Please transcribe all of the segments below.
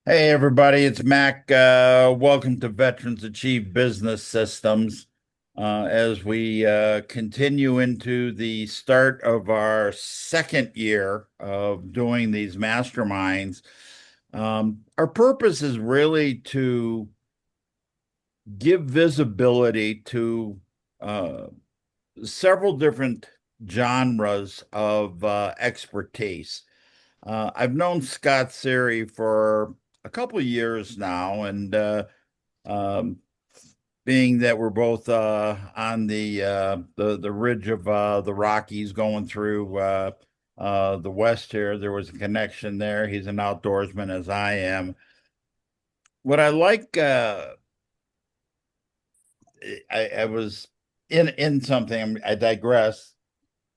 Hey everybody, it's Mac. Welcome to Veterans Achieve Business Systems. As we continue into the start of our second year of doing these masterminds, our purpose is really to give visibility to uh, several different genres of expertise. I've known Scott Seary for a couple of years now, and um, being that we're both on the ridge of the Rockies going through the West here, there was a connection there. He's an outdoorsman as I am. What I like, I was in something. I digress.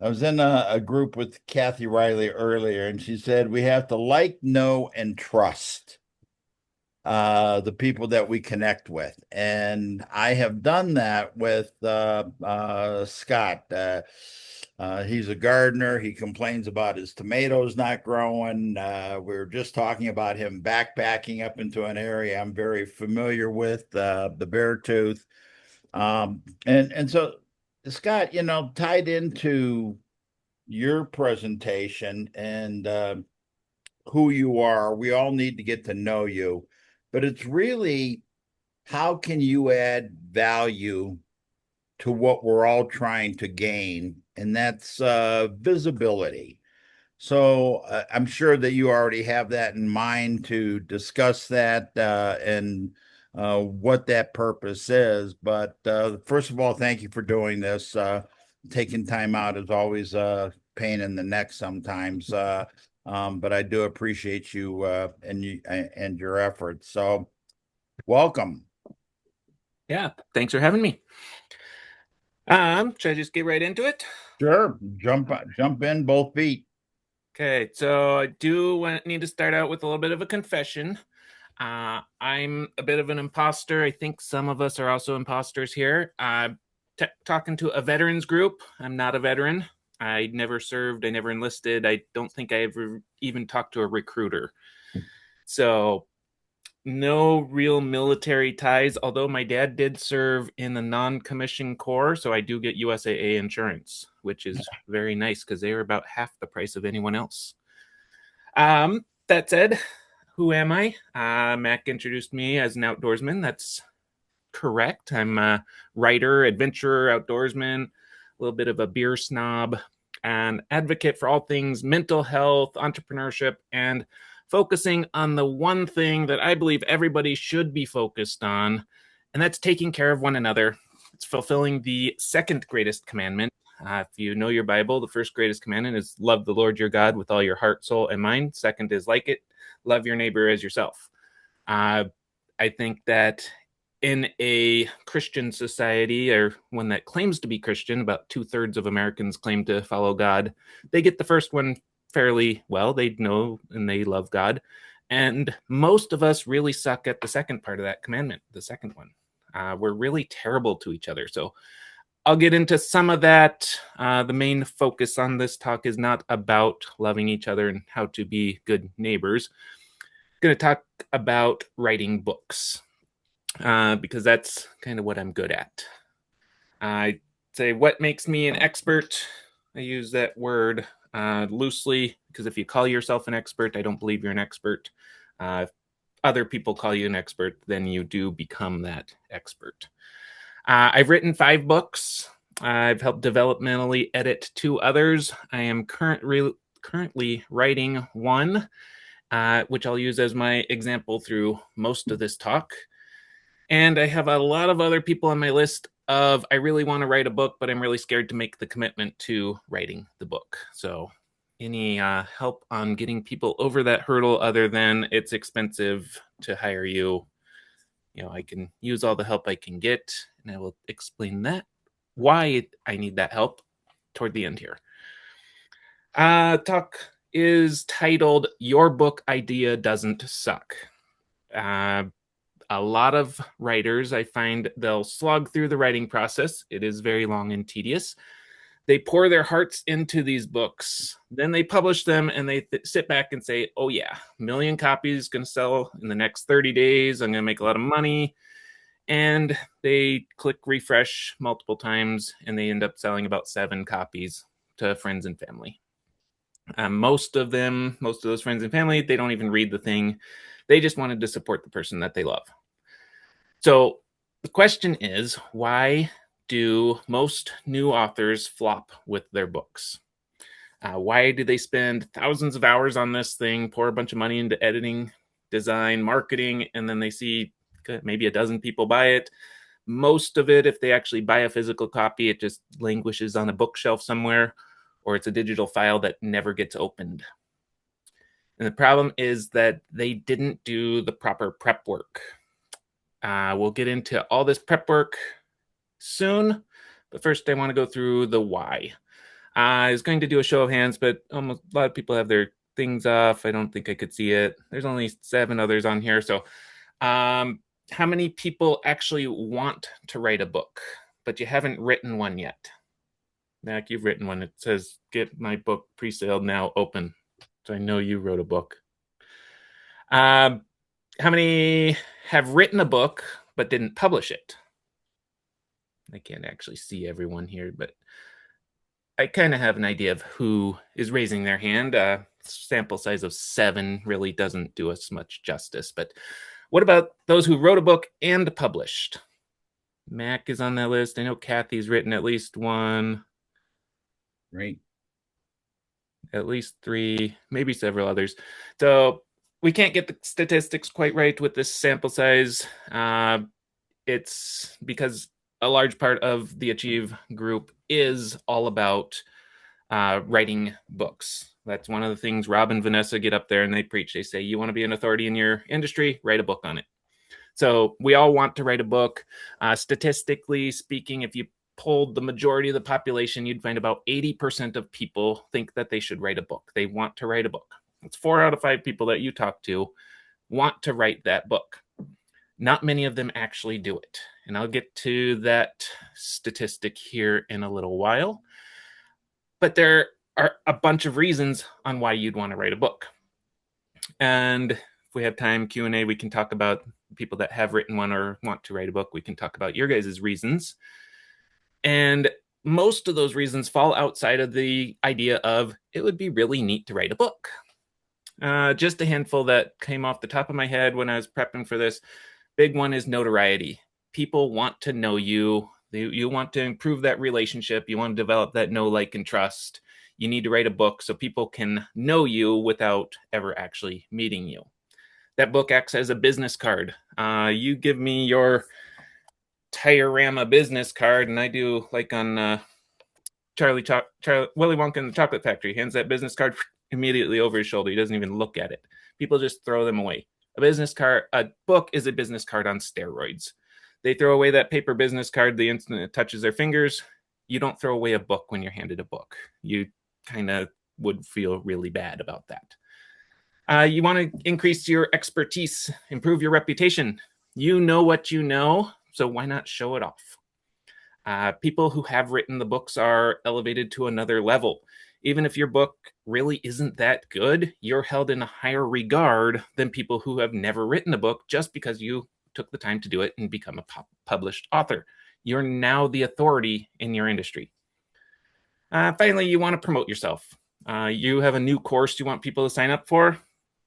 I was in a group with Kathy Riley earlier, and she said we have to like, know, and trust the people that we connect with. And I have done that with Scott. He's a gardener. He complains about his tomatoes not growing. We were just talking about him backpacking up into an area I'm very familiar with, the Beartooth. And so, Scott, tied into your presentation and who you are. We all need to get to know you, but it's really how can you add value to what we're all trying to gain, and that's visibility. So I'm sure that you already have that in mind to discuss that and what that purpose is. But first of all, thank you for doing this. Taking time out is always a pain in the neck sometimes, but I do appreciate you and your efforts. So welcome. Yeah, thanks for having me. Should I just get right into it? Sure, jump in both feet. Okay, so I do need to start out with a little bit of a confession. I'm a bit of an imposter. I think some of us are also imposters here. Talking to a veterans group. I'm not a veteran. I never served. I never enlisted. I don't think I ever even talked to a recruiter. So no real military ties, although my dad did serve in the non-commissioned corps, so I do get USAA insurance, which is very nice because they are about half the price of anyone else. That said, who am I? Mac introduced me as an outdoorsman. That's correct. I'm a writer, adventurer, outdoorsman, a little bit of a beer snob, and advocate for all things mental health, entrepreneurship, and focusing on the one thing that I believe everybody should be focused on, and that's taking care of one another. It's fulfilling the second greatest commandment. If you know your Bible, the first greatest commandment is love the Lord your God with all your heart, soul, and mind. Second is like it, love your neighbor as yourself. Uh, I think that in a Christian society, or one that claims to be Christian, about two-thirds of Americans claim to follow God. They get the first one fairly well. They know and they love God. And most of us really suck at the second part of that commandment, the second one. We're really terrible to each other. So I'll get into some of that. The main focus on this talk is not about loving each other and how to be good neighbors. I'm going to talk about writing books because that's kind of what I'm good at. I say what makes me an expert. I use that word loosely because if you call yourself an expert, I don't believe you're an expert. If other people call you an expert, then you do become that expert. I've written 5 books. I've helped developmentally edit 2 others. I am currently writing one, which I'll use as my example through most of this talk. And I have a lot of other people on my list of I really want to write a book, but I'm really scared to make the commitment to writing the book. So, any help on getting people over that hurdle other than it's expensive to hire you? I can use all the help I can get, and I will explain that why I need that help toward the end here. Talk is titled "Your Book Idea Doesn't Suck." Uh, a lot of writers, I find they'll slog through the writing process. It is very long and tedious. They pour their hearts into these books, then they publish them, and they sit back and say, oh yeah, a million copies going to sell in the next 30 days, I'm going to make a lot of money. And they click refresh multiple times, and they end up selling about 7 copies to friends and family. Most of those friends and family, they don't even read the thing. They just wanted to support the person that they love. So the question is, why do most new authors flop with their books? Why do they spend thousands of hours on this thing, pour a bunch of money into editing, design, marketing, and then they see maybe a dozen people buy it? Most of it, if they actually buy a physical copy, it just languishes on a bookshelf somewhere, or it's a digital file that never gets opened. And the problem is that they didn't do the proper prep work. We'll get into all this prep work soon, but first I want to go through the why. I was going to do a show of hands, but almost a lot of people have their things off. I don't think I could see it. There's only 7 others on here. So, how many people actually want to write a book, but you haven't written one yet? Mac, you've written one. It says, get my book pre-sale now open. So I know you wrote a book. How many have written a book but didn't publish it? I can't actually see everyone here, but I kind of have an idea of who is raising their hand. Sample size of 7 really doesn't do us much justice. But what about those who wrote a book and published? Mac is on that list. I know Kathy's written at least one. Right. At least 3, maybe several others. So we can't get the statistics quite right with this sample size. It's because a large part of the Achieve group is all about writing books. That's one of the things Rob and Vanessa get up there and they preach. They say, you want to be an authority in your industry, write a book on it. So we all want to write a book. Statistically speaking, if you polled the majority of the population, you'd find about 80% of people think that they should write a book. They want to write a book. It's 4 out of 5 people that you talk to want to write that book. Not many of them actually do it. And I'll get to that statistic here in a little while. But there are a bunch of reasons on why you'd want to write a book. And if we have time, Q&A, we can talk about people that have written one or want to write a book. We can talk about your guys' reasons. And most of those reasons fall outside of the idea of it would be really neat to write a book. Just a handful that came off the top of my head when I was prepping for this. Big one is notoriety. People want to know you. You want to improve that relationship. You want to develop that know, like, and trust. You need to write a book so people can know you without ever actually meeting you. That book acts as a business card. You give me your Tyrama business card, and I do like on Willy Wonka and the Chocolate Factory. Hands that business card immediately over his shoulder. He doesn't even look at it. People just throw them away. A book is a business card on steroids. They throw away that paper business card the instant it touches their fingers. You don't throw away a book when you're handed a book. You kind of would feel really bad about that. You want to increase your expertise, improve your reputation. You know what you know, so why not show it off? People who have written the books are elevated to another level. Even if your book really isn't that good, you're held in a higher regard than people who have never written a book just because you took the time to do it and become a published author. You're now the authority in your industry. Finally, you want to promote yourself. You have a new course you want people to sign up for.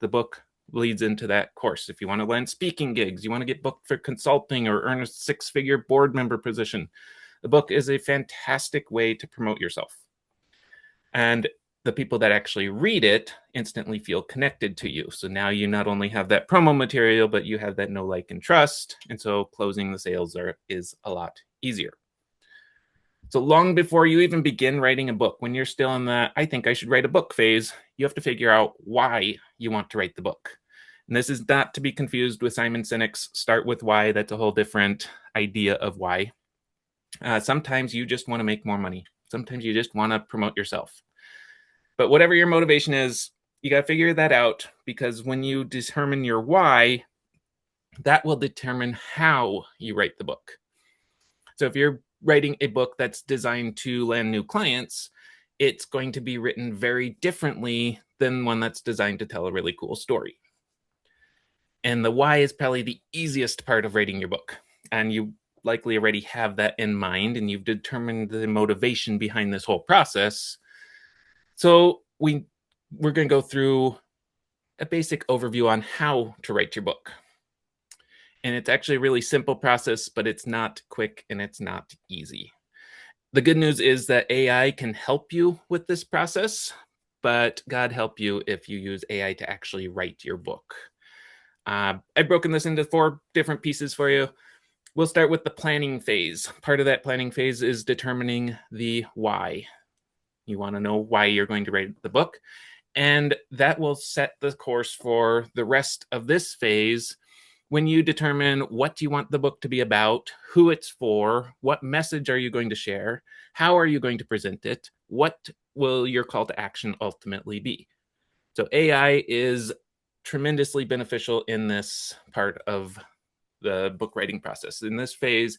The book leads into that course. If you want to land speaking gigs, you want to get booked for consulting or earn a 6-figure board member position, the book is a fantastic way to promote yourself. And the people that actually read it instantly feel connected to you. So now you not only have that promo material, but you have that know, like, and trust. And so closing the sales is a lot easier. So long before you even begin writing a book, when you're still in the I think I should write a book phase, you have to figure out why you want to write the book. And this is not to be confused with Simon Sinek's Start With Why. That's a whole different idea of why. Sometimes you just want to make more money. Sometimes you just want to promote yourself. But whatever your motivation is, you got to figure that out, because when you determine your why, that will determine how you write the book. So if your writing a book that's designed to land new clients, it's going to be written very differently than one that's designed to tell a really cool story. And the why is probably the easiest part of writing your book. And you likely already have that in mind and you've determined the motivation behind this whole process. So we're going to go through a basic overview on how to write your book. And it's actually a really simple process, but it's not quick and it's not easy. The good news is that AI can help you with this process, but God help you if you use AI to actually write your book. I've broken this into 4 different pieces for you. We'll start with the planning phase. Part of that planning phase is determining the why. You want to know why you're going to write the book. And that will set the course for the rest of this phase when you determine what you want the book to be about, who it's for, what message are you going to share, how are you going to present it, what will your call to action ultimately be. So AI is tremendously beneficial in this part of the book writing process. In this phase,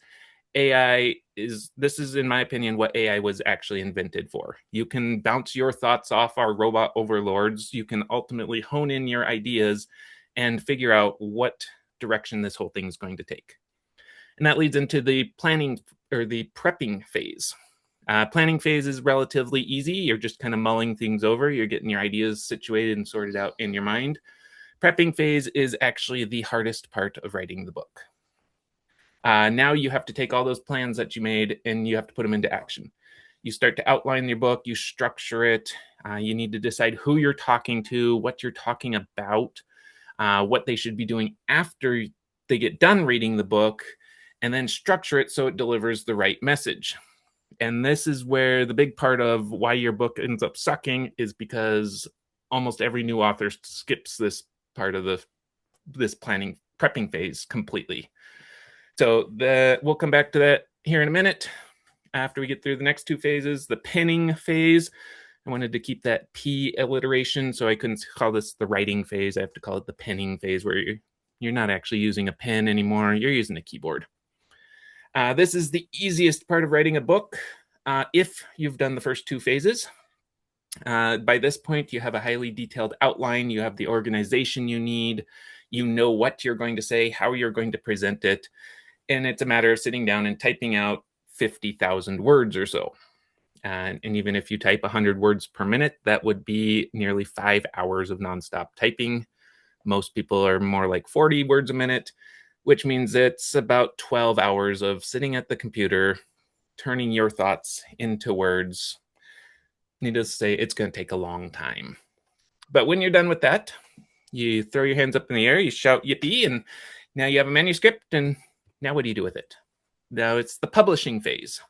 this is, in my opinion, what AI was actually invented for. You can bounce your thoughts off our robot overlords. You can ultimately hone in your ideas and figure out what direction this whole thing is going to take. And that leads into the planning or the prepping phase. Planning phase is relatively easy. You're just kind of mulling things over. You're getting your ideas situated and sorted out in your mind. Prepping phase is actually the hardest part of writing the book. Now you have to take all those plans that you made and you have to put them into action. You start to outline your book, you structure it. You need to decide who you're talking to, what you're talking about, what they should be doing after they get done reading the book, and then structure it so it delivers the right message. And this is where the big part of why your book ends up sucking is because almost every new author skips this part of this planning prepping phase completely. So we'll come back to that here in a minute after we get through the next 2 phases. The penning phase, I wanted to keep that P alliteration, so I couldn't call this the writing phase. I have to call it the penning phase, where you're not actually using a pen anymore. You're using a keyboard. This is the easiest part of writing a book if you've done the first 2 phases. By this point, you have a highly detailed outline. You have the organization you need. You know what you're going to say, how you're going to present it. And it's a matter of sitting down and typing out 50,000 words or so. And even if you type 100 words per minute, that would be nearly 5 hours of nonstop typing. Most people are more like 40 words a minute, which means it's about 12 hours of sitting at the computer, turning your thoughts into words. Needless to say, it's going to take a long time. But when you're done with that, you throw your hands up in the air, you shout yippee, and now you have a manuscript. And now what do you do with it? Now it's the publishing phase.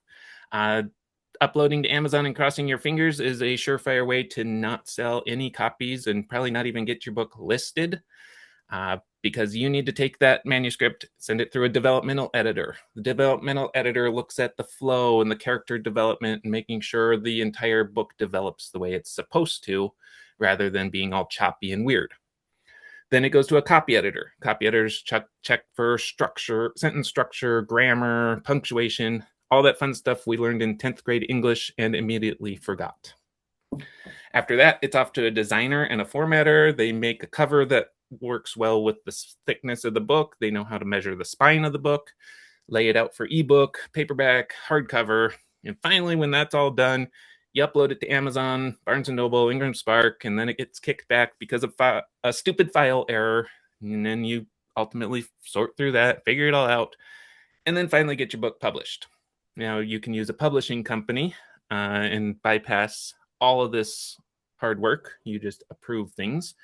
Uploading to Amazon and crossing your fingers is a surefire way to not sell any copies and probably not even get your book listed, because you need to take that manuscript, send it through a developmental editor. The developmental editor looks at the flow and the character development and making sure the entire book develops the way it's supposed to, rather than being all choppy and weird. Then it goes to a copy editor. Copy editors check for structure, sentence structure, grammar, punctuation, all that fun stuff we learned in 10th grade English and immediately forgot. After that, it's off to a designer and a formatter. They make a cover that works well with the thickness of the book. They know how to measure the spine of the book, lay it out for ebook, paperback, hardcover. And finally, when that's all done, you upload it to Amazon, Barnes & Noble, Ingram Spark, and then it gets kicked back because of a stupid file error. And then you ultimately sort through that, figure it all out, and then finally get your book published. Now, you can use a publishing company and bypass all of this hard work. You just approve things.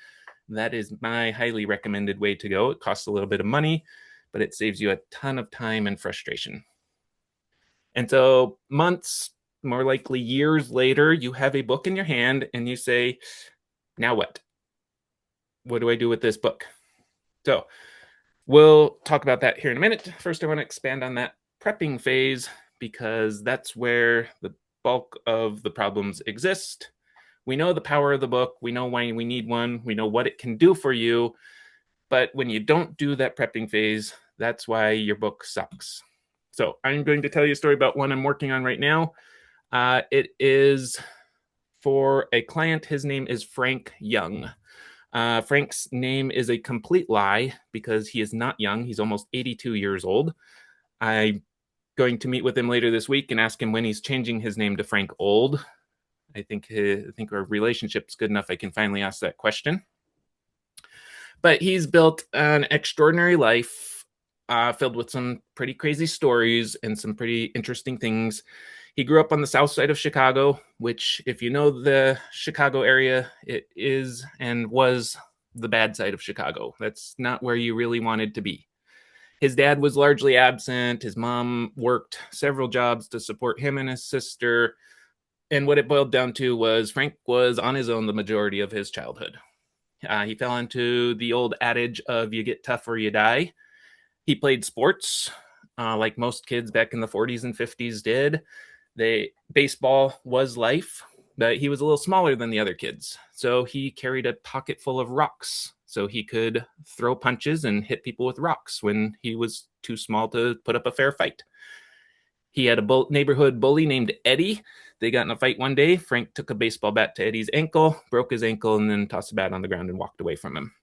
That is my highly recommended way to go. It costs a little bit of money, but it saves you a ton of time and frustration. And so months, more likely years later, you have a book in your hand and you say, now what? What do I do with this book? So we'll talk about that here in a minute. First, I want to expand on that prepping phase, because that's where the bulk of the problems exist. We know the power of the book. We know why we need one. We know what it can do for you. But when you don't do that prepping phase, that's why your book sucks. So I'm going to tell you a story about one I'm working on right now. It is for a client. His name is Frank Young. Frank's name is a complete lie because he is not young. He's almost 82 years old. I'm going to meet with him later this week and ask him when he's changing his name to Frank Old. I think our relationship's good enough. I can finally ask that question. But he's built an extraordinary life filled with some pretty crazy stories and some pretty interesting things. He grew up on the south side of Chicago, which, if you know the Chicago area, it is and was the bad side of Chicago. That's not where you really wanted to be. His dad was largely absent. His mom worked several jobs to support him and his sister. And what it boiled down to was Frank was on his own the majority of his childhood. He fell into the old adage of you get tough or you die. He played sports like most kids back in the 40s and 50s did. Baseball was life, but he was a little smaller than the other kids. So he carried a pocket full of rocks so he could throw punches and hit people with rocks when he was too small to put up a fair fight. He had a neighborhood bully named Eddie. They got in a fight one day. Frank took a baseball bat to Eddie's ankle, broke his ankle, and then tossed the bat on the ground and walked away from him.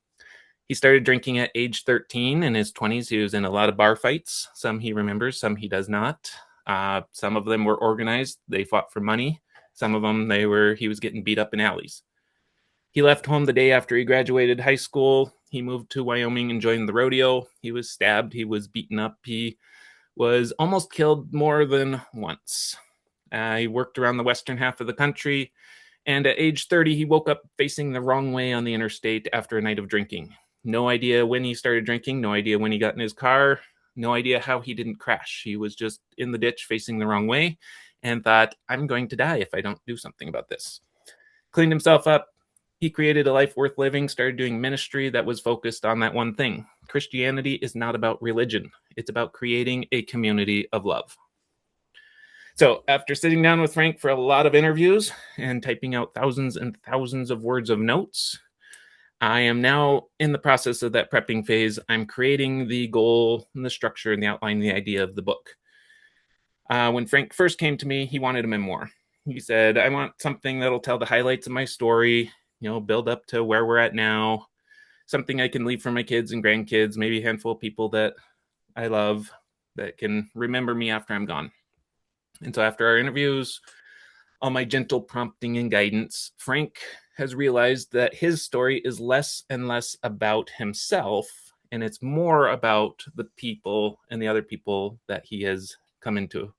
He started drinking at age 13. In his 20s, he was in a lot of bar fights. Some he remembers, some he does not. Some of them were organized. They fought for money. Some of them, he was getting beat up in alleys. He left home the day after he graduated high school. He moved to Wyoming and joined the rodeo. He was stabbed. He was beaten up. He was almost killed more than once. He worked around the western half of the country, and at age 30, he woke up facing the wrong way on the interstate after a night of drinking. No idea when he started drinking, no idea when he got in his car, no idea how he didn't crash. He was just in the ditch facing the wrong way and thought, I'm going to die if I don't do something about this. Cleaned himself up. He created a life worth living, started doing ministry that was focused on that one thing. Christianity is not about religion. It's about creating a community of love. So, after sitting down with Frank for a lot of interviews and typing out thousands and thousands of words of notes, I am now in the process of that prepping phase. I'm creating the goal and the structure and the outline, the idea of the book. When Frank first came to me, he wanted a memoir. He said, I want something that'll tell the highlights of my story, build up to where we're at now, something I can leave for my kids and grandkids, maybe a handful of people that I love that can remember me after I'm gone. And so after our interviews, all my gentle prompting and guidance, Frank has realized that his story is less and less about himself, and it's more about the people and the other people that he has come into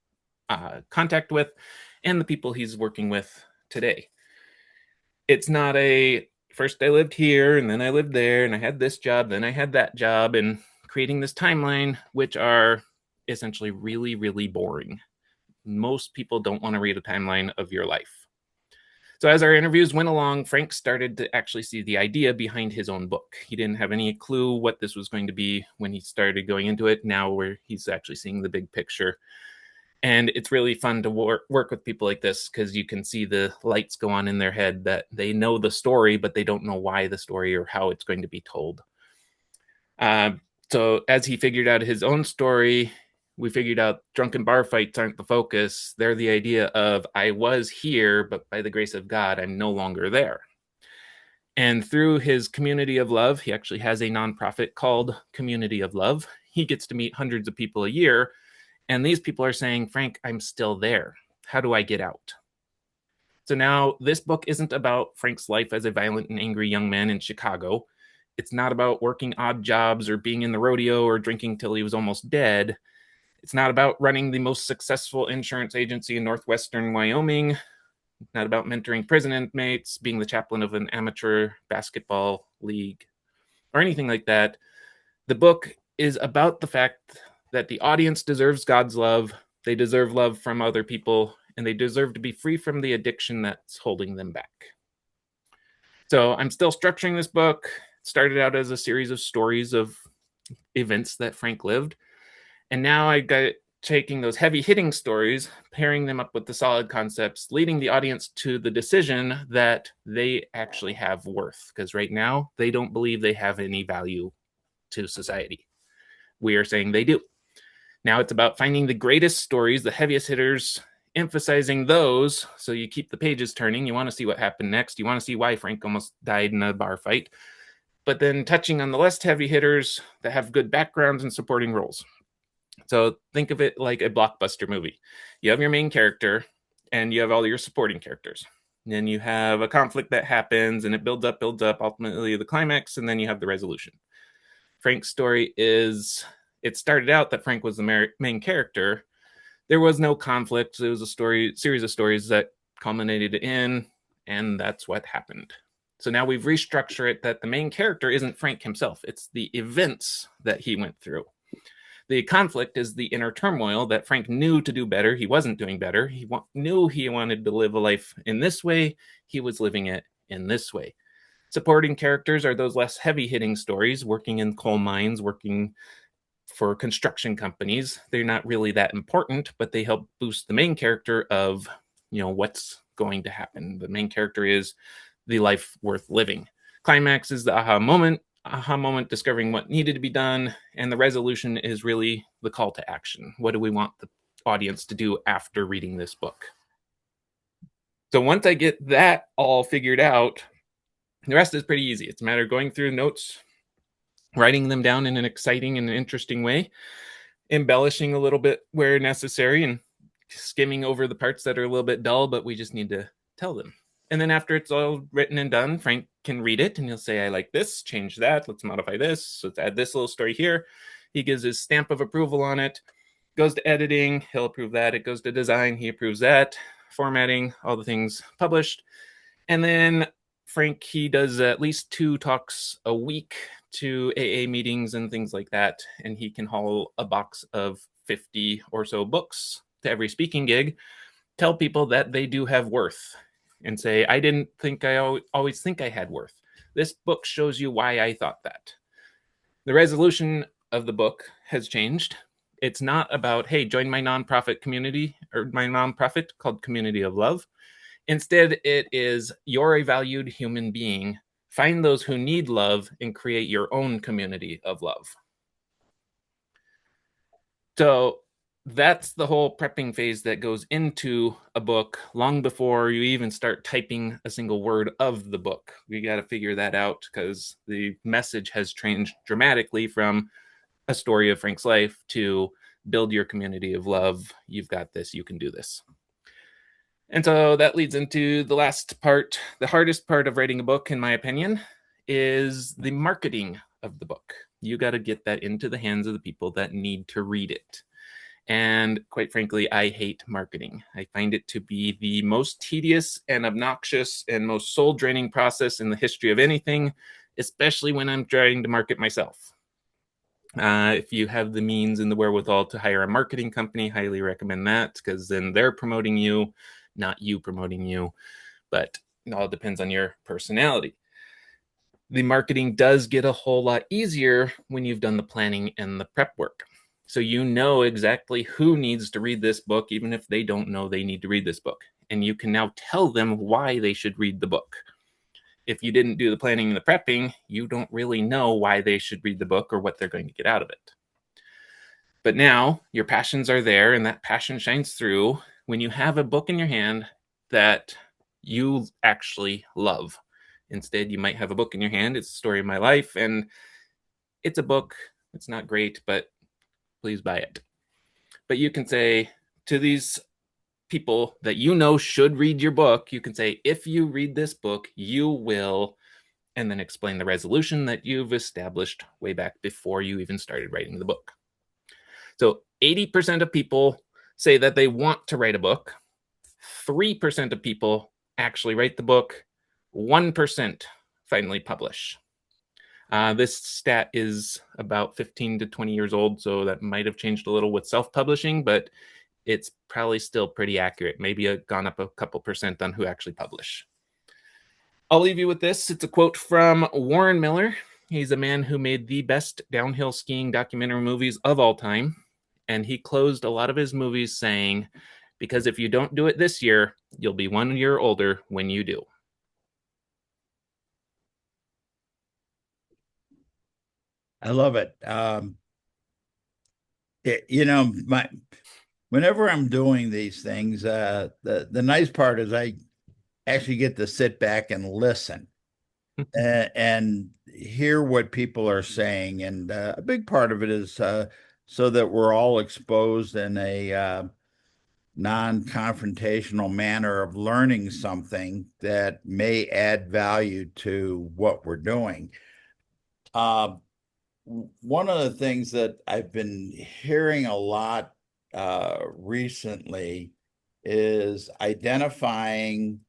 contact with and the people he's working with today. It's not a first I lived here and then I lived there and I had this job, then I had that job, and creating this timeline, which are essentially really, really boring. Most people don't want to read a timeline of your life. So as our interviews went along, Frank started to actually see the idea behind his own book. He didn't have any clue what this was going to be when he started going into it. Now where he's actually seeing the big picture. And it's really fun to work with people like this because you can see the lights go on in their head that they know the story, but they don't know why the story or how it's going to be told. So as he figured out his own story, we figured out drunken bar fights aren't the focus. They're the idea of I was here, but by the grace of God, I'm no longer there. And through his community of love, he actually has a nonprofit called Community of Love. He gets to meet hundreds of people a year. And these people are saying, Frank, I'm still there. How do I get out? So now this book isn't about Frank's life as a violent and angry young man in Chicago. It's not about working odd jobs or being in the rodeo or drinking till he was almost dead. It's not about running the most successful insurance agency in northwestern Wyoming. It's not about mentoring prison inmates, being the chaplain of an amateur basketball league, or anything like that. The book is about the fact that the audience deserves God's love. They deserve love from other people, and they deserve to be free from the addiction that's holding them back. So I'm still structuring this book. It started out as a series of stories of events that Frank lived. And now I got taking those heavy hitting stories, pairing them up with the solid concepts, leading the audience to the decision that they actually have worth. Because right now, they don't believe they have any value to society. We are saying they do. Now it's about finding the greatest stories, the heaviest hitters, emphasizing those so you keep the pages turning. You want to see what happened next. You want to see why Frank almost died in a bar fight. But then touching on the less heavy hitters that have good backgrounds and supporting roles. So think of it like a blockbuster movie. You have your main character and you have all your supporting characters. And then you have a conflict that happens and it builds up, ultimately the climax, and then you have the resolution. Frank's story is it started out that Frank was the main character. There was no conflict. It was a series of stories that culminated in, and that's what happened. So now we've restructured it that the main character isn't Frank himself, it's the events that he went through. The conflict is the inner turmoil that Frank knew to do better. He wasn't doing better. Knew he wanted to live a life in this way. He was living it in this way. Supporting characters are those less heavy hitting stories, working in coal mines, working for construction companies. They're not really that important, but they help boost the main character of, what's going to happen. The main character is the life worth living. Climax is the aha moment discovering what needed to be done, and the resolution is really the call to action. What do we want the audience to do after reading this book? So once I get that all figured out, the rest is pretty easy. It's a matter of going through notes, writing them down in an exciting and interesting way, embellishing a little bit where necessary, and skimming over the parts that are a little bit dull, but we just need to tell them. And then after it's all written and done, Frank can read it and he'll say, I like this, change that, let's modify this, let's add this little story here. He gives his stamp of approval on it, goes to editing, he'll approve that. It goes to design, he approves that, formatting, all the things published. And then Frank, he does at least 2 talks a week to AA meetings and things like that. And he can haul a box of 50 or so books to every speaking gig, tell people that they do have worth, and say, I didn't think I always think I had worth. This book shows you why I thought that. The resolution of the book has changed. It's not about, hey, join my nonprofit community or my nonprofit called Community of Love. Instead, it is you're a valued human being. Find those who need love and create your own community of love. So that's the whole prepping phase that goes into a book long before you even start typing a single word of the book. We got to figure that out because the message has changed dramatically from a story of Frank's life to build your community of love. You've got this, you can do this. And so that leads into the last part. The hardest part of writing a book, in my opinion, is the marketing of the book. You got to get that into the hands of the people that need to read it. And quite frankly, I hate marketing. I find it to be the most tedious and obnoxious and most soul draining process in the history of anything, especially when I'm trying to market myself. If you have the means and the wherewithal to hire a marketing company, highly recommend that because then they're promoting you, not you promoting you. But it all depends on your personality. The marketing does get a whole lot easier when you've done the planning and the prep work. So you know exactly who needs to read this book, even if they don't know they need to read this book. And you can now tell them why they should read the book. If you didn't do the planning and the prepping, you don't really know why they should read the book or what they're going to get out of it. But now your passions are there, and that passion shines through when you have a book in your hand that you actually love. Instead, you might have a book in your hand. It's the story of my life, and it's a book. It's not great, but please buy it. But you can say to these people that you know should read your book, you can say, if you read this book, you will, and then explain the resolution that you've established way back before you even started writing the book. So 80% of people say that they want to write a book. 3% of people actually write the book. 1% finally publish. This stat is about 15 to 20 years old, so that might have changed a little with self-publishing, but it's probably still pretty accurate. Maybe gone up a couple percent on who actually publish. I'll leave you with this. It's a quote from Warren Miller. He's a man who made the best downhill skiing documentary movies of all time. And he closed a lot of his movies saying, because if you don't do it this year, you'll be 1 year older when you do. I love it. my whenever I'm doing these things, the nice part is I actually get to sit back and listen and hear what people are saying. And a big part of it is so that we're all exposed in a non-confrontational manner of learning something that may add value to what we're doing. Uh, One of the things that I've been hearing a lot recently is identifying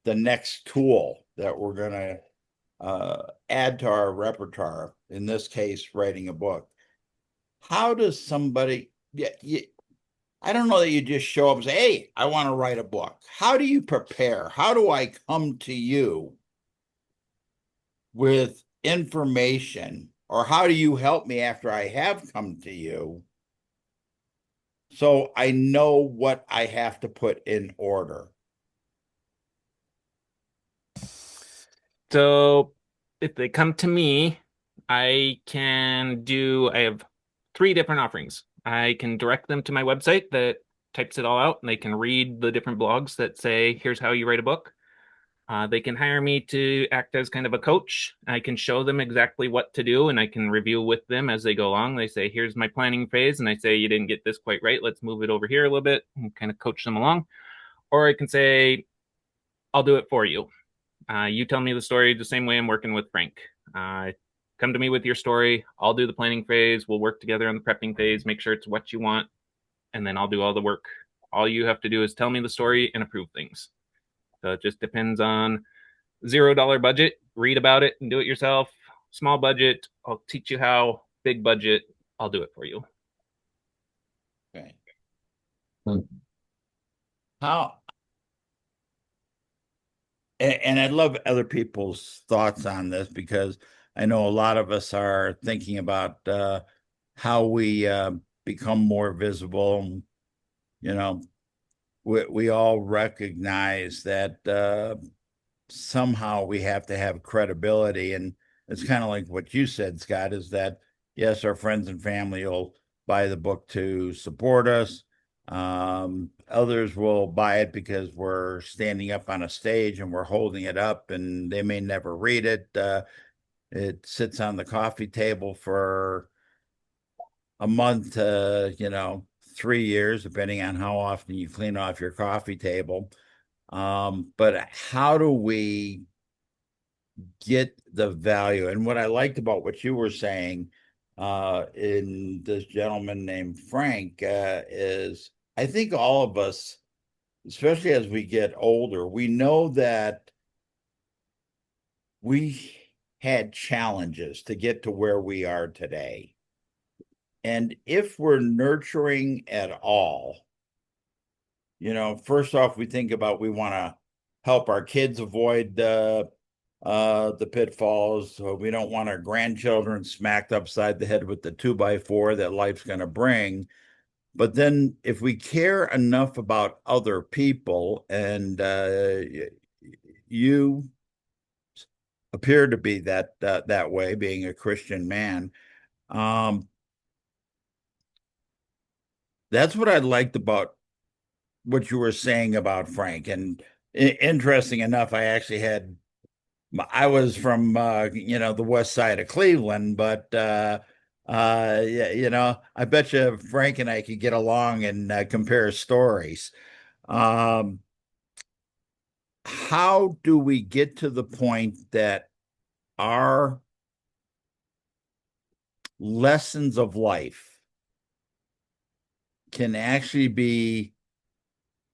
the next tool that we're going to add to our repertoire. In this case, writing a book. How does somebody? Yeah, I don't know that you just show up and say, "Hey, I want to write a book." How do you prepare? How do I come to you with information, or how do you help me after I have come to you so I know what I have to put in order? So if they come to me, I have three different offerings. I can direct them to my website that types it all out and they can read the different blogs that say, here's how you write a book. They can hire me to act as kind of a coach. I can show them exactly what to do and I can review with them as they go along. They say, here's my planning phase. And I say, you didn't get this quite right. Let's move it over here a little bit and kind of coach them along. Or I can say, I'll do it for you. You tell me the story the same way I'm working with Frank. Come to me with your story. I'll do the planning phase. We'll work together on the prepping phase, make sure it's what you want, and then I'll do all the work. All you have to do is tell me the story and approve things. So it just depends on $0 budget. Read about it and do it yourself. Small budget, I'll teach you how. Big budget, I'll do it for you. Okay. How and I'd love other people's thoughts on this because I know a lot of us are thinking about how we become more visible. You know, we all recognize that somehow we have to have credibility. And it's kind of like what you said, Scott, is that yes, our friends and family will buy the book to support us. Others will buy it because we're standing up on a stage and we're holding it up and they may never read it. It sits on the coffee table for a month to, 3 years, depending on how often you clean off your coffee table. But how do we get the value? And what I liked about what you were saying in this gentleman named Frank is I think all of us, especially as we get older, we know that we had challenges to get to where we are today. And if we're nurturing at all, first off, we think about we want to help our kids avoid the pitfalls. So we don't want our grandchildren smacked upside the head with the 2x4 that life's going to bring. But then, if we care enough about other people, and you appear to be that way, being a Christian man, um, that's what I liked about what you were saying about Frank. And interesting enough, I was from the west side of Cleveland, but yeah, I bet you Frank and I could get along and compare stories. Um, how do we get to the point that our lessons of life can actually be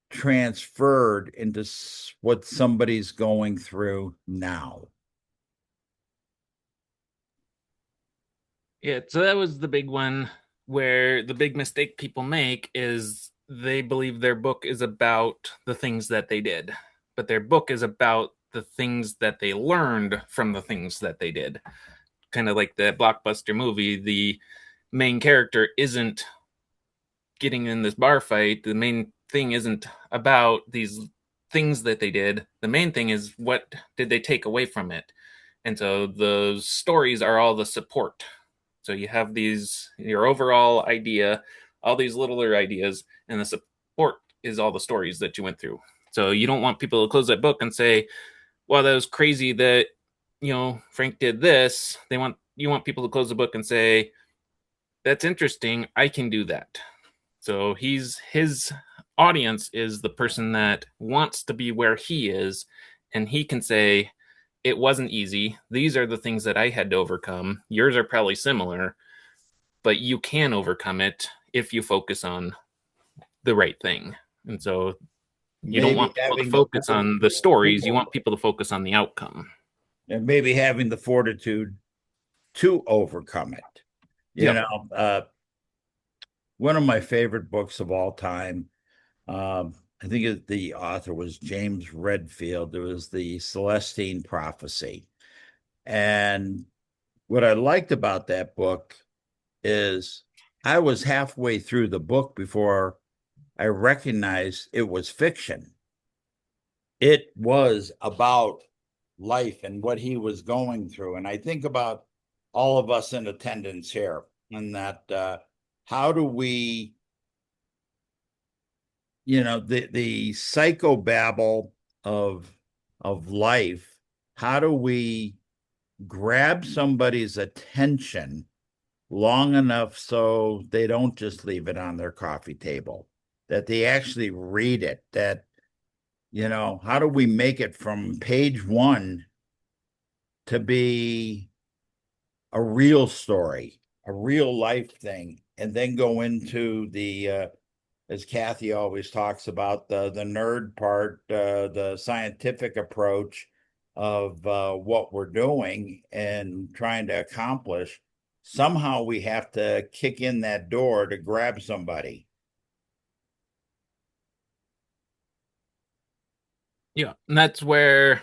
transferred into what somebody's going through now? Yeah, so that was the big one where the big mistake people make is they believe their book is about the things that they did, but their book is about the things that they learned from the things that they did. Kind of like the blockbuster movie, the main character isn't getting in this bar fight. The main thing isn't about these things that they did. The main thing is what did they take away from it? And so the stories are all the support. So you have your overall idea, all these littler ideas, and the support is all the stories that you went through. So you don't want people to close that book and say, well, that was crazy that, Frank did this. You want people to close the book and say, that's interesting. I can do that. So his audience is the person that wants to be where he is, and he can say, it wasn't easy. These are the things that I had to overcome. Yours are probably similar, but you can overcome it if you focus on the right thing. And so you don't Maybe want people to having the focus on the stories, you want people to focus on the outcome. and maybe having the fortitude to overcome it. You Yep. know, one of my favorite books of all time. I think the author was James Redfield. It was the Celestine Prophecy. And what I liked about that book is I was halfway through the book before I recognized it was fiction. It was about life and what he was going through. And I think about all of us in attendance here and that how do we, the psychobabble of life, how do we grab somebody's attention long enough so they don't just leave it on their coffee table, that they actually read it, that, how do we make it from page one to be a real story, a real life thing, and then go into as Kathy always talks about, the nerd part, the scientific approach of what we're doing and trying to accomplish. Somehow we have to kick in that door to grab somebody. Yeah. And that's where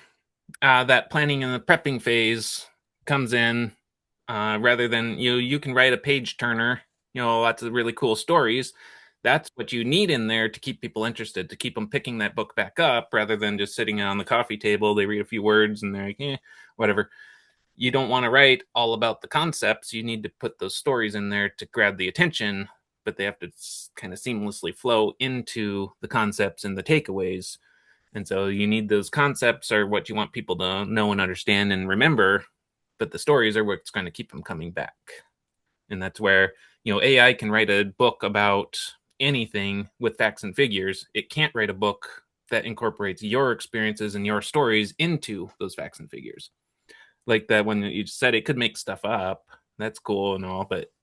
that planning and the prepping phase comes in. Rather than you can write a page turner, lots of really cool stories. That's what you need in there to keep people interested, to keep them picking that book back up, rather than just sitting on the coffee table. They read a few words and they're like, whatever. You don't want to write all about the concepts. You need to put those stories in there to grab the attention, but they have to kind of seamlessly flow into the concepts and the takeaways. And so you need those concepts are what you want people to know and understand and remember, but the stories are what's going to keep them coming back. And that's where, AI can write a book about anything with facts and figures. It can't write a book that incorporates your experiences and your stories into those facts and figures. Like that when you said it could make stuff up. That's cool and all, but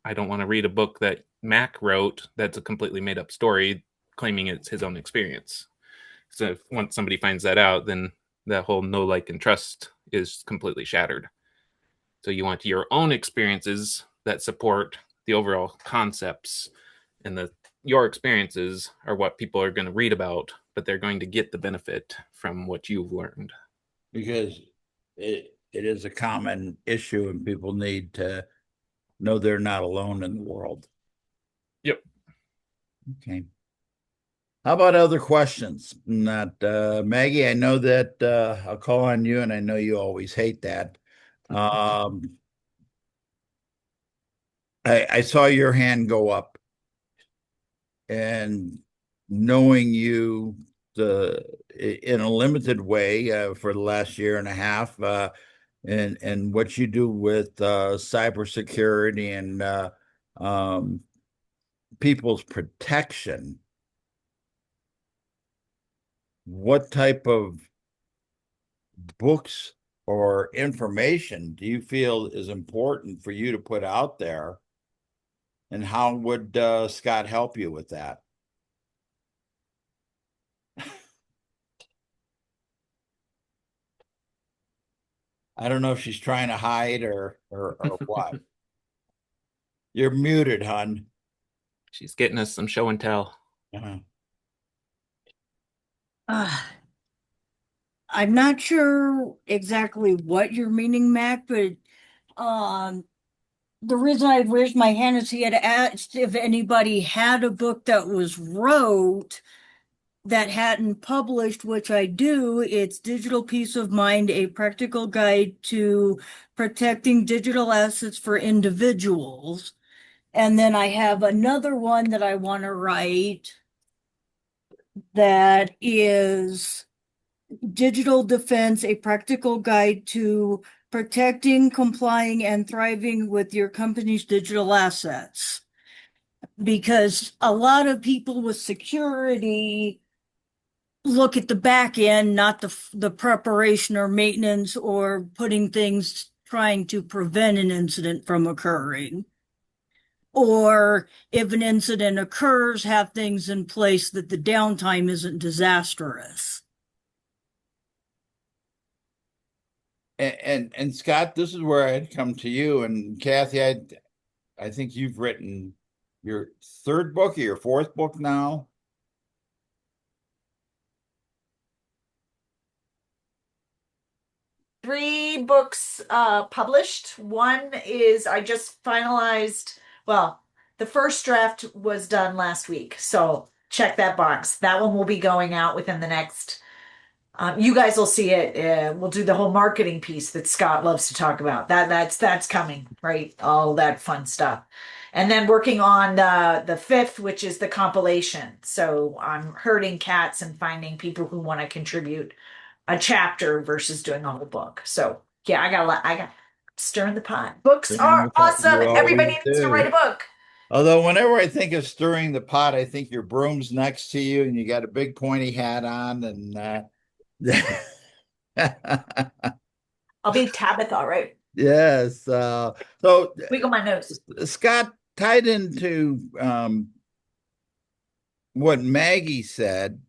I don't want to read a book that Mac wrote that's a completely made up story claiming it's his own experience. So if once somebody finds that out, then that whole know, like, and trust is completely shattered. So you want your own experiences that support the overall concepts, and your experiences are what people are going to read about, but they're going to get the benefit from what you've learned. Because it is a common issue and people need to know they're not alone in the world. Yep. Okay. How about other questions? Not Maggie, I know that I'll call on you and I know you always hate that. Um, I saw your hand go up and knowing you the in a limited way for the last year and a half and what you do with cybersecurity and um, people's protection, what type of books or information do you feel is important for you to put out there? And how would Scott help you with that? I don't know if she's trying to hide or what. You're muted, hon. She's getting us some show and tell. Uh-huh. Uh, I'm not sure exactly what you're meaning, Mac, but um, the reason I raised my hand is he had asked if anybody had a book that was wrote that hadn't published, which I do. It's Digital Peace of Mind, a practical guide to protecting digital assets for individuals. And then I have another one that I want to write that is Digital Defense, a practical guide to protecting, complying, and thriving with your company's digital assets. Because a lot of people with security look at the back end, not the preparation or maintenance or putting things, trying to prevent an incident from occurring. Or if an incident occurs, have things in place that the downtime isn't disastrous. And Scott, this is where I'd come to you. And Kathy, I think you've written your third book or your fourth book now. 3 books published. One is I just finalized, well, the first draft was done last week. So check that box. That one will be going out within the next, you guys will see it. We'll do the whole marketing piece that Scott loves to talk about. That's coming, right? All that fun stuff. And then working on the fifth, which is the compilation. So I'm herding cats and finding people who want to contribute a chapter versus doing a whole book. So yeah, I got stirring the pot. Books are awesome. You Everybody always needs to write a do. book. Although whenever I think of stirring the pot, I think your broom's next to you and you got a big pointy hat on and I'll be Tabitha, right? yes. So Wiggle my nose. Scott, tied into what Maggie said,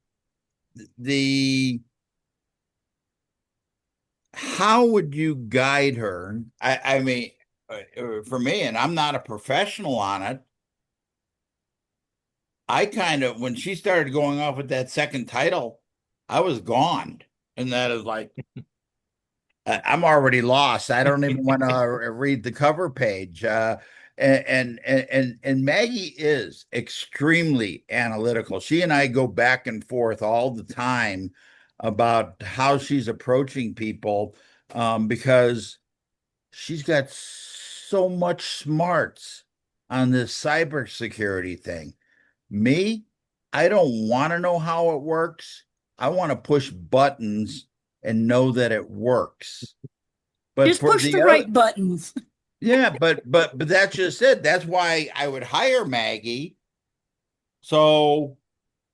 the how would you guide her? I mean, for me, and I'm not a professional on it. I kind of, when she started going off with that second title, I was gone. And that is like, I'm already lost. I don't even want to read the cover page. And Maggie is extremely analytical. She and I go back and forth all the time about how she's approaching people because she's got so much smarts on this cybersecurity thing. Me, I don't want to know how it works. I want to push buttons and know that it works. But Just for push the the other, right buttons. yeah, but that's just it. That's why I would hire Maggie so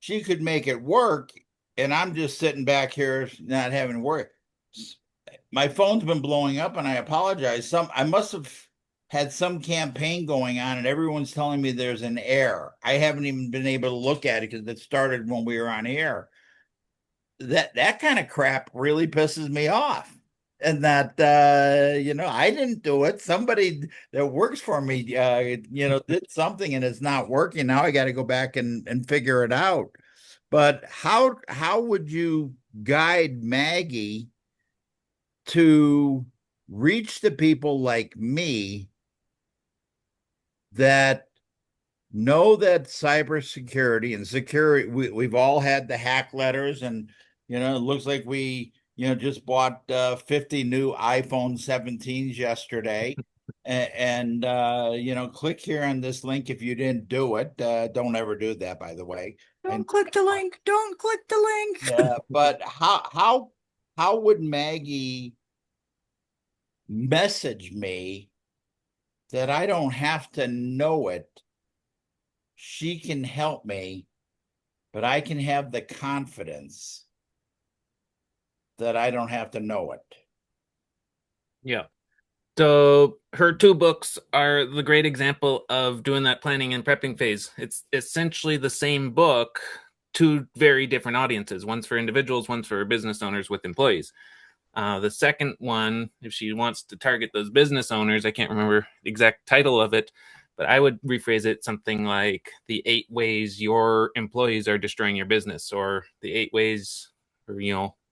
she could make it work. And I'm just sitting back here not having work. My phone's been blowing up and I apologize. I must have had some campaign going on and everyone's telling me there's an error. I haven't even been able to look at it because it started when we were on air. That kind of crap really pisses me off. And that I didn't do it. Somebody that works for me did something and it's not working. Now I got to go back and figure it out. But how would you guide Maggie to reach the people like me that know that cybersecurity and security, we've all had the hack letters and, it looks like we, just bought 50 new iPhone 17s yesterday. And click here on this link if you didn't do it. Don't ever do that, by the way. Don't click the link. Don't click the link. Yeah, but how would Maggie message me that I don't have to know it? She can help me, but I can have the confidence that I don't have to know it. Yeah. So her 2 books are the great example of doing that planning and prepping phase. It's essentially the same book, 2 very different audiences. One's for individuals, one's for business owners with employees. The second one, if she wants to target those business owners, I can't remember the exact title of it, but I would rephrase it something like the 8 ways your employees are destroying your business, or the 8 ways, or,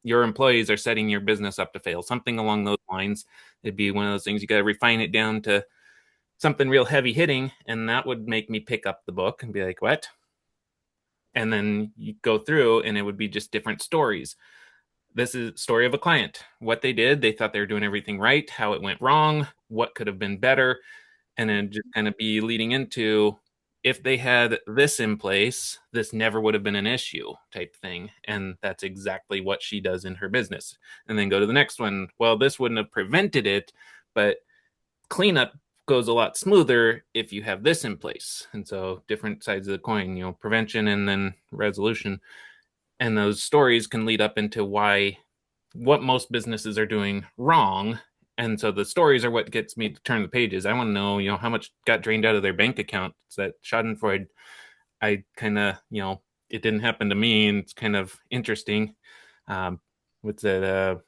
your employees are setting your business up to fail, something along those lines. It'd be one of those things you got to refine it down to something real heavy hitting. And that would make me pick up the book and be like, what? And then you go through and it would be just different stories. This is a story of a client, what they did. They thought they were doing everything right, how it went wrong, what could have been better. And then just kind of be leading into, if they had this in place, this never would have been an issue type thing. And that's exactly what she does in her business. And then go to the next one. Well, this wouldn't have prevented it, but cleanup goes a lot smoother if you have this in place. And so different sides of the coin, you know, prevention and then resolution. And those stories can lead up into what most businesses are doing wrong. And so the stories are what gets me to turn the pages. I want to know, you know, how much got drained out of their bank account. It's that Schadenfreude. I kind of, you know, it didn't happen to me, and it's kind of interesting. What's that?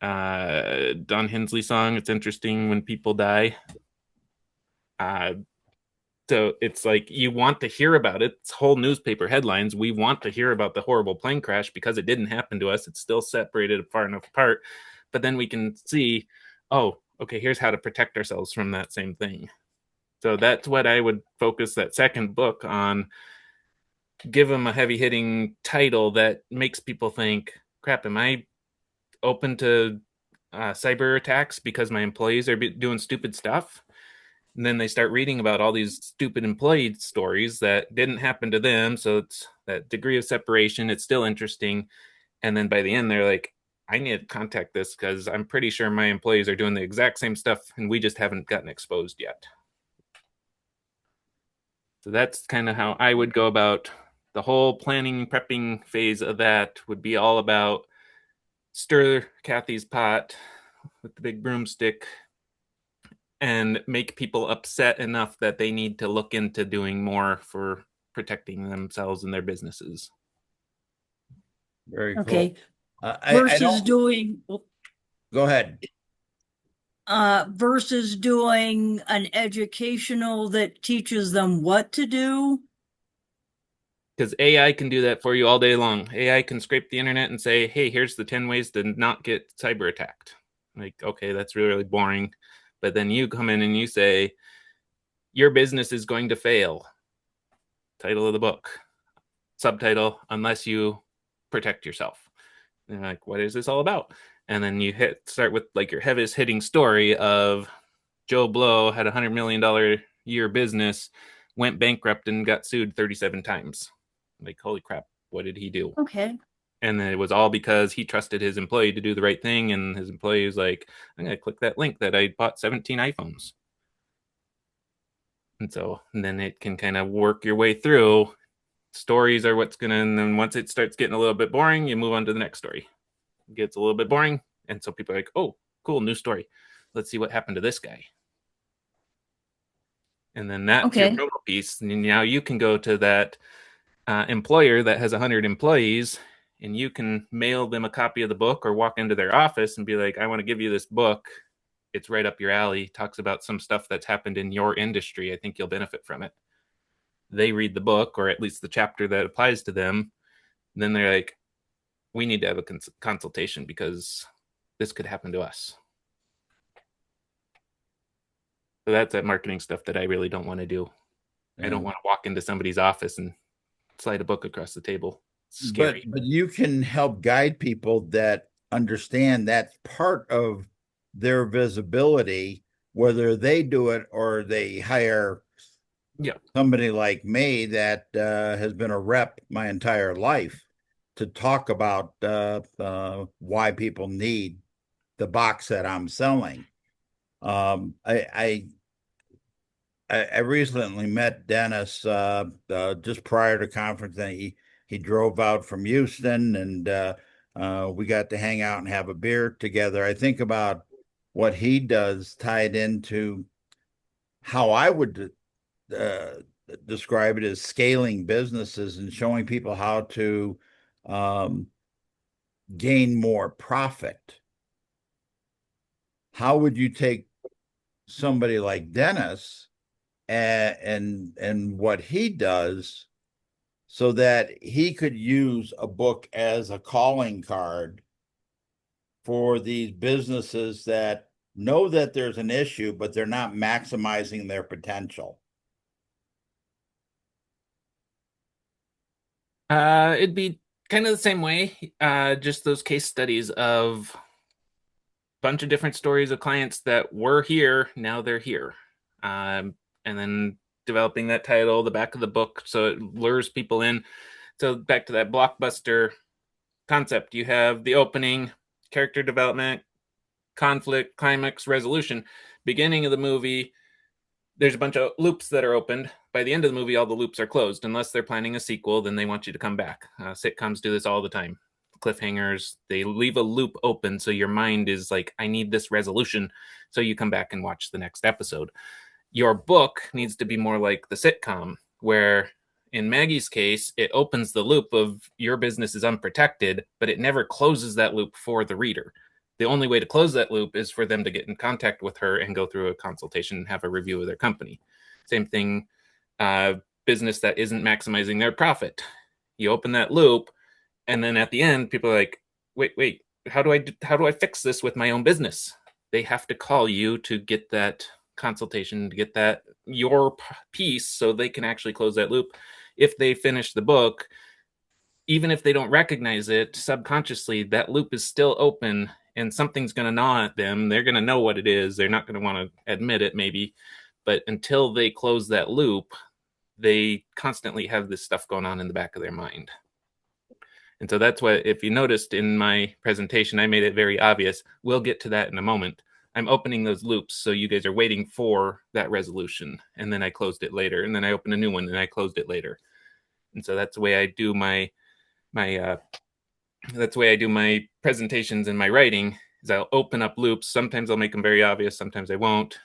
Don Hensley song. It's interesting when people die. Uh, so it's like you want to hear about it. It's whole newspaper headlines. We want to hear about the horrible plane crash because it didn't happen to us. It's still separated far enough apart. But then we can see, oh, okay, here's how to protect ourselves from that same thing. So that's what I would focus that second book on. Give them a heavy hitting title that makes people think, crap, am I open to cyber attacks because my employees are doing stupid stuff? And then they start reading about all these stupid employee stories that didn't happen to them. So it's that degree of separation. It's still interesting. And then by the end, they're like, I need to contact this because I'm pretty sure my employees are doing the exact same stuff and we just haven't gotten exposed yet. So that's kind of how I would go about the whole planning, prepping phase of that. Would be all about stir Kathy's pot with the big broomstick and make people upset enough that they need to look into doing more for protecting themselves and their businesses. Very cool. Okay. I Versus don't doing, go ahead. versus doing an educational that teaches them what to do. Because AI can do that for you all day long. AI can scrape the internet and say, hey, here's the 10 ways to not get cyber attacked. Like, okay, that's really, really boring. But then you come in and you say, your business is going to fail. Title of the book. Subtitle, unless you protect yourself. And you're like, what is this all about? And then you start with like your heaviest hitting story of Joe Blow had $100 million year business, went bankrupt and got sued 37 times. Like, holy crap, what did he do? Okay. And then it was all because he trusted his employee to do the right thing. And his employee was like, I'm going to click that link that I bought 17 iPhones. And then it can kind of work your way through. Stories are what's going to, and then once it starts getting a little bit boring, you move on to the next story. It gets a little bit boring. And so people are like, oh, cool, new story. Let's see what happened to this guy. And then that's your promo piece. And now you can go to that employer that has 100 employees and you can mail them a copy of the book or walk into their office and be like, I want to give you this book. It's right up your alley. Talks about some stuff that's happened in your industry. I think you'll benefit from it. They read the book, or at least the chapter that applies to them. And then they're like, we need to have a consultation because this could happen to us. So that's that marketing stuff that I really don't want to do. Yeah. I don't want to walk into somebody's office and slide a book across the table. It's scary. But you can help guide people that understand that's part of their visibility, whether they do it or they hire somebody like me that has been a rep my entire life to talk about why people need the box that I'm selling. I recently met Dennis just prior to conference, and he drove out from Houston, and we got to hang out and have a beer together. I think about what he does tied into how I would describe it as scaling businesses and showing people how to gain more profit. How would you take somebody like Dennis and what he does so that he could use a book as a calling card for these businesses that know that there's an issue, but they're not maximizing their potential? It'd be kind of the same way, just those case studies of a bunch of different stories of clients that were here, now they're here. And then developing that title, the back of the book, so it lures people in. So back to that blockbuster concept, you have the opening, character development, conflict, climax, resolution. Beginning of the movie, there's a bunch of loops that are opened. By the end of the movie, all the loops are closed. Unless they're planning a sequel, then they want you to come back. Sitcoms do this all the time. Cliffhangers, they leave a loop open so your mind is like, I need this resolution. So you come back and watch the next episode. Your book needs to be more like the sitcom, where in Maggie's case, it opens the loop of your business is unprotected, but it never closes that loop for the reader. The only way to close that loop is for them to get in contact with her and go through a consultation and have a review of their company. Same thing, business that isn't maximizing their profit. You open that loop, and then at the end, people are like, wait, how do I fix this with my own business? They have to call you to get that consultation, to get that your piece, so they can actually close that loop. If they finish the book, even if they don't recognize it subconsciously, that loop is still open and something's going to gnaw at them. They're going to know what it is. They're not going to want to admit it, maybe. But until they close that loop, they constantly have this stuff going on in the back of their mind. And so that's what, if you noticed in my presentation, I made it very obvious. We'll get to that in a moment. I'm opening those loops so you guys are waiting for that resolution. And then I closed it later. And then I opened a new one and I closed it later. And so that's the way I do my that's the way I do my presentations and my writing, is I'll open up loops. Sometimes I'll make them very obvious, sometimes I won't,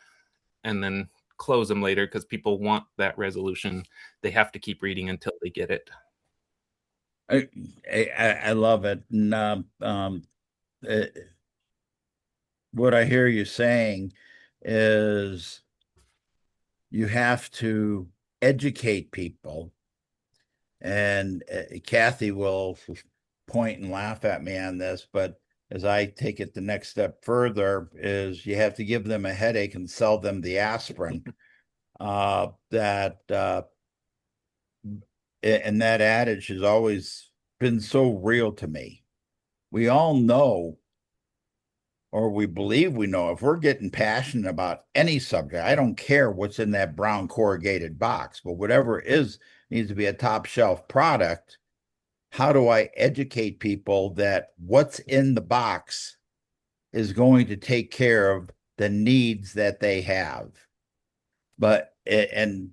and then close them later because people want that resolution. They have to keep reading until they get it. I love it. And uh, what I hear you saying is you have to educate people. And Kathy will point and laugh at me on this, but as I take it the next step further, is you have to give them a headache and sell them the aspirin. That and that adage has always been so real to me. We all know, or we believe we know, if we're getting passionate about any subject, I don't care what's in that brown corrugated box, but whatever it is needs to be a top shelf product. How do I educate people that what's in the box is going to take care of the needs that they have? But and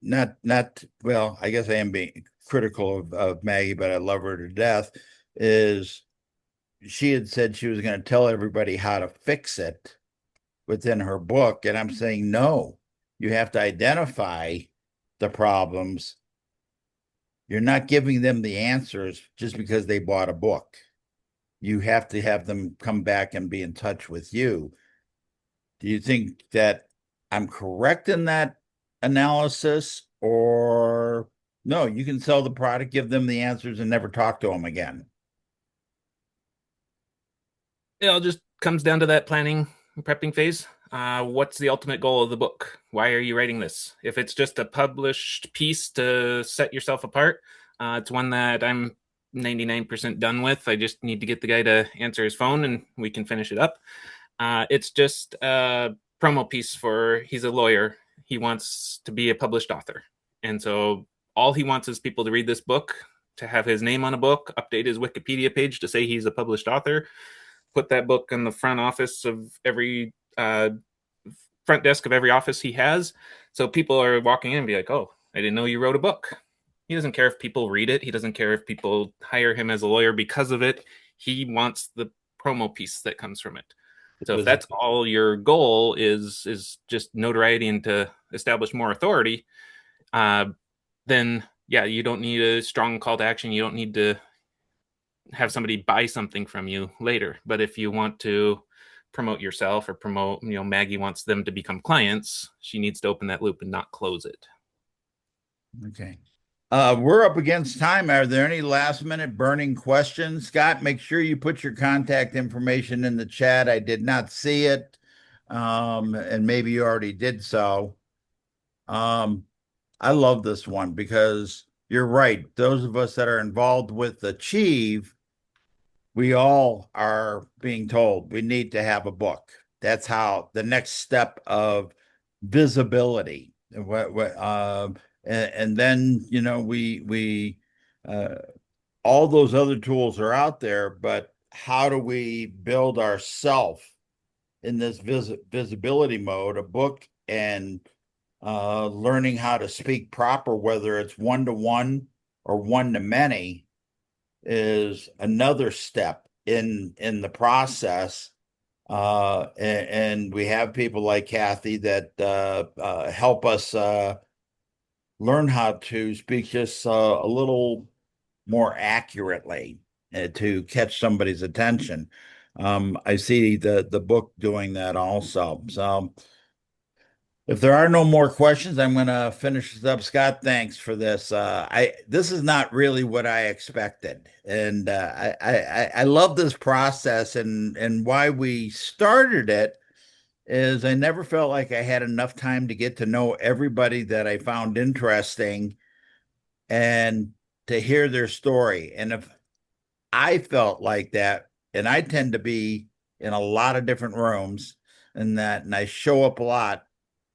not well, I guess I am being critical of Maggie, but I love her to death. Is she had said she was going to tell everybody how to fix it within her book, and I'm saying no. You have to identify the problems. You're not giving them the answers just because they bought a book. You have to have them come back and be in touch with you. Do you think that I'm correct in that analysis, or no, you can sell the product, give them the answers, and never talk to them again? It all just comes down to that planning and prepping phase. What's the ultimate goal of the book? Why are you writing this? If it's just a published piece to set yourself apart, it's one that I'm 99% done with. I just need to get the guy to answer his phone and we can finish it up. It's just a promo piece for, he's a lawyer. He wants to be a published author. And so all he wants is people to read this book, to have his name on a book, update his Wikipedia page to say he's a published author, put that book in the front office of every front desk of every office he has. So people are walking in and be like, oh, I didn't know you wrote a book. He doesn't care if people read it. He doesn't care if people hire him as a lawyer because of it. He wants the promo piece that comes from it. So if that's all your goal is just notoriety and to establish more authority, then yeah, you don't need a strong call to action. You don't need to have somebody buy something from you later. But if you want to promote yourself or promote, Maggie wants them to become clients, she needs to open that loop and not close it. Okay. We're up against time. Are there any last minute burning questions? Scott, make sure you put your contact information in the chat. I did not see it. And maybe you already did so. I love this one because you're right. Those of us that are involved with Achieve, we all are being told we need to have a book. That's how the next step of visibility. And then we uh, all those other tools are out there, but how do we build ourself in this visibility mode? A book and learning how to speak proper, whether it's one to one or one to many, is another step in the process. And we have people like Kathy that help us learn how to speak just a little more accurately to catch somebody's attention. I see the book doing that also. So if there are no more questions, I'm going to finish this up. Scott, thanks for this. This is not really what I expected, and I love this process. And why we started it is I never felt like I had enough time to get to know everybody that I found interesting and to hear their story. And if I felt like that, and I tend to be in a lot of different rooms and I show up a lot,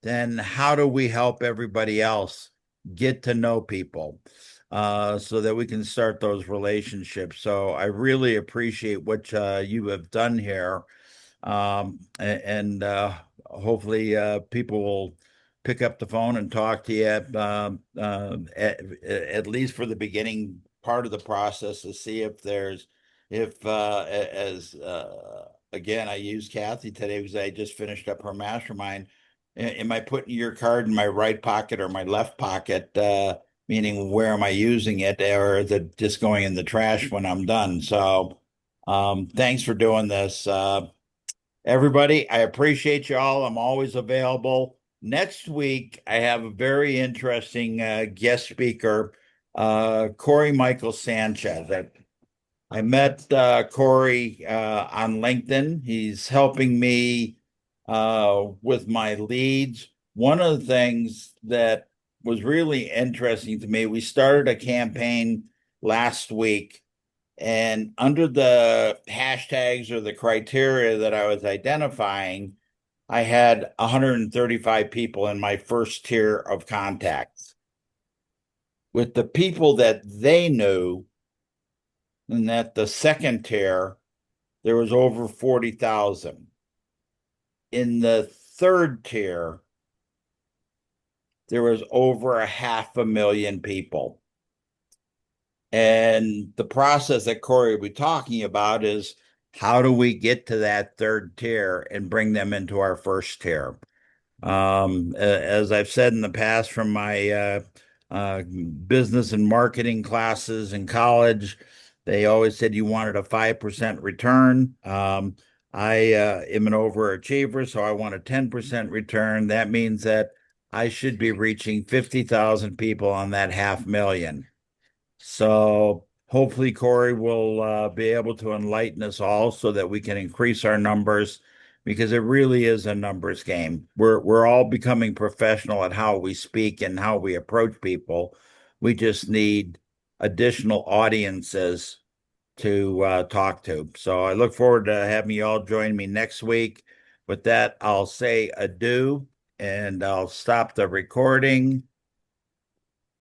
then how do we help everybody else get to know people so that we can start those relationships? So I really appreciate what you have done here. And hopefully people will pick up the phone and talk to you at least for the beginning part of the process to see if there's if as again I used Kathy today because I just finished up her mastermind. Am I putting your card in my right pocket or my left pocket? Meaning where am I using it, or is it just going in the trash when I'm done? So thanks for doing this. Everybody, I appreciate you all. I'm always available. Next week, I have a very interesting guest speaker, Corey Michael Sanchez. I met Corey on LinkedIn. He's helping me with my leads. One of the things that was really interesting to me, we started a campaign last week and under the hashtags or the criteria that I was identifying, I had 135 people in my first tier of contacts. With the people that they knew, and that the second tier, there was over 40,000. In the third tier, there was over 500,000 people. And the process that Corey will be talking about is how do we get to that third tier and bring them into our first tier? As I've said in the past from my business and marketing classes in college, they always said you wanted a 5% return. I am an overachiever, so I want a 10% return. That means that I should be reaching 50,000 people on that 500,000. So hopefully Corey will be able to enlighten us all so that we can increase our numbers because it really is a numbers game. We're all becoming professional at how we speak and how we approach people. We just need additional audiences to talk to. So I look forward to having you all join me next week. With that, I'll say adieu and I'll stop the recording.